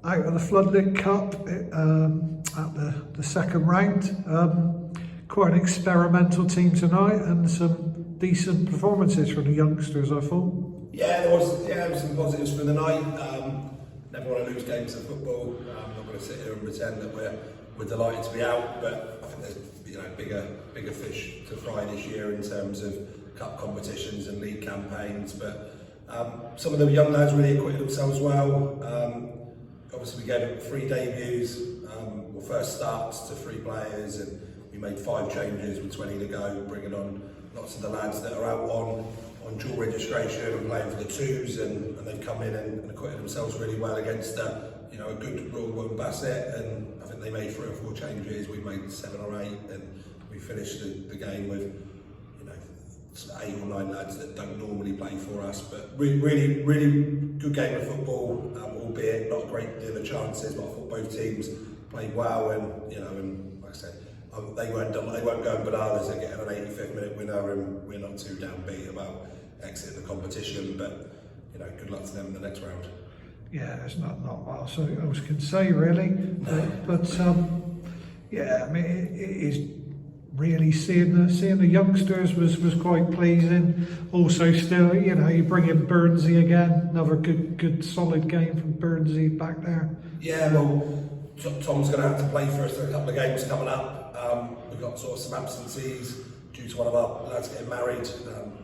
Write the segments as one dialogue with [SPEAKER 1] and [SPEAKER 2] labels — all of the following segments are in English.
[SPEAKER 1] out of the Floodlit Cup at the second round. Quite an experimental team tonight, and some decent performances from the youngsters, I thought.
[SPEAKER 2] Yeah, there was some positives for the night. Never want to lose games of football. I'm not going to sit here and pretend that we're delighted to be out, but I think there's bigger fish to fry this year in terms of cup competitions and league campaigns. But some of the young lads really acquitted themselves well. Obviously, we gave 3 debuts, first starts to 3 players, and we made 5 changes with 20 to go, bringing on lots of the lads that are out on dual registration and playing for the twos, and they've come in and acquitted themselves really well against a good Royal Wood Bassett, and I think they made 3 or 4 changes. We made 7 or 8, and we finished the game with 8 or 9 lads that don't normally play for us. But really good game of football, albeit not a great deal of chances. But I thought both teams played well, and like I said, they weren't going bananas at getting an 85th minute winner, and we're not too downbeat about exiting the competition. But good luck to them in the next round.
[SPEAKER 1] Yeah, there's not what else I can say really. But yeah, I mean it is really seeing the youngsters was quite pleasing. Also, still you bring in Burnsy again, another good solid game from Burnsy back there.
[SPEAKER 2] Yeah, well, Tom's going to have to play for us in a couple of games coming up. We've got sort of some absences due to one of our lads getting married,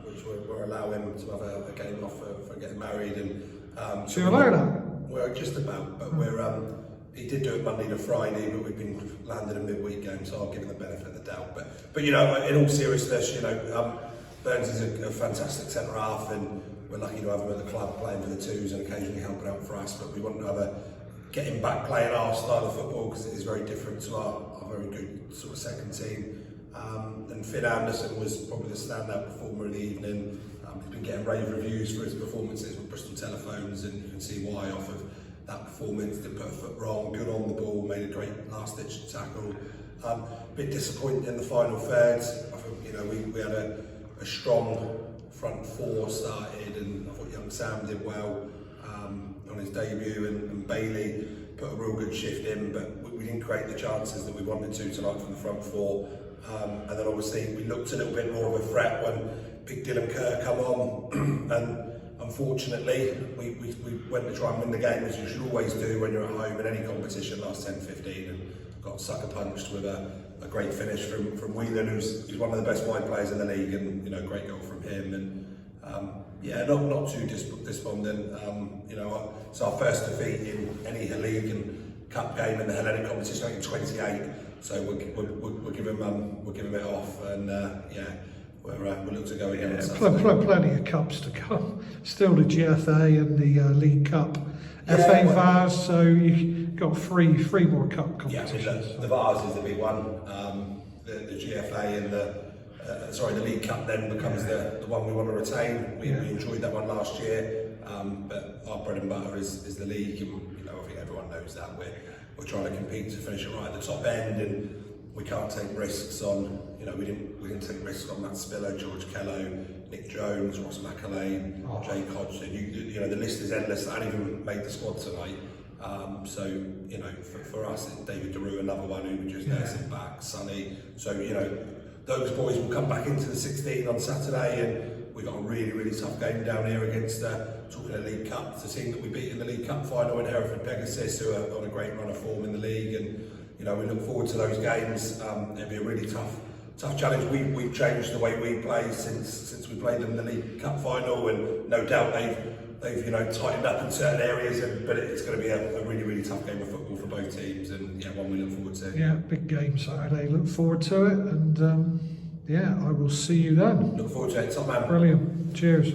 [SPEAKER 2] which we're allowing him to have a game off for getting married. And
[SPEAKER 1] so you're allowed that?
[SPEAKER 2] We're just about, but he did do it Monday to Friday, but we've been landed a midweek game, so I'll give him the benefit of the doubt. But in all seriousness, Burns is a fantastic centre half, and we're lucky to have him at the club playing for the twos and occasionally helping out for us. But we want to get him back playing our style of football, because it is very different to our very good sort of second team. And Finn Anderson was probably the standout performer of the evening. He's been getting rave reviews for his performances with Bristol Telephones, and you can see why off of that performance. Didn't put a foot wrong, good on the ball, made a great last-ditch tackle. A bit disappointed in the final third. I think we had a strong front 4 started, and I thought young Sam did well on his debut, and Bailey put a real good shift in, but we didn't create the chances that we wanted to tonight from the front 4. And then obviously we looked a little bit more of a threat when Big Dylan Kerr come on, and unfortunately we went to try and win the game, as you should always do when you're at home in any competition, last 10-15, and got sucker punched with a great finish from Whelan, who's one of the best wide players in the league, and great goal from him. And yeah, not too despondent. It's our first defeat in any league and cup game in the Hellenic competition, I think in 28. So we'll give him it off, and yeah, we'll look to go again.
[SPEAKER 1] Yeah, plenty of cups to come. Still the GFA and the League Cup, FA Vars. So you've got three more cup competitions.
[SPEAKER 2] Yeah, the Vars is the big one. The GFA and the League Cup then becomes the one we want to retain. We enjoyed that one last year, but our bread and butter is the league, and I think everyone knows that we're trying to compete to finish it right at the top end, and we can't take risks on. We didn't take risks on Matt Spiller, George Kello, Nick Jones, Ross McAlane, Jake Hodgson. The list is endless. I hadn't even made the squad tonight. So for us, it's David DeRue, another one who was just nursing back, Sonny. So those boys will come back into the 16 on Saturday, and we've got a really tough game down here against talking of League Cup. It's a team that we beat in the League Cup final in Hereford Pegasus, who are on a great run of form in the league, and we look forward to those games. It'll be a really tough challenge. We've changed the way we play since we played them in the League Cup final, and no doubt they've tightened up in certain areas, but it's going to be a really tough game of football for both teams, and one we look forward to.
[SPEAKER 1] Yeah, big game Saturday. Look forward to it, and yeah, I will see you then.
[SPEAKER 2] Look forward to it, top man.
[SPEAKER 1] Brilliant. Cheers.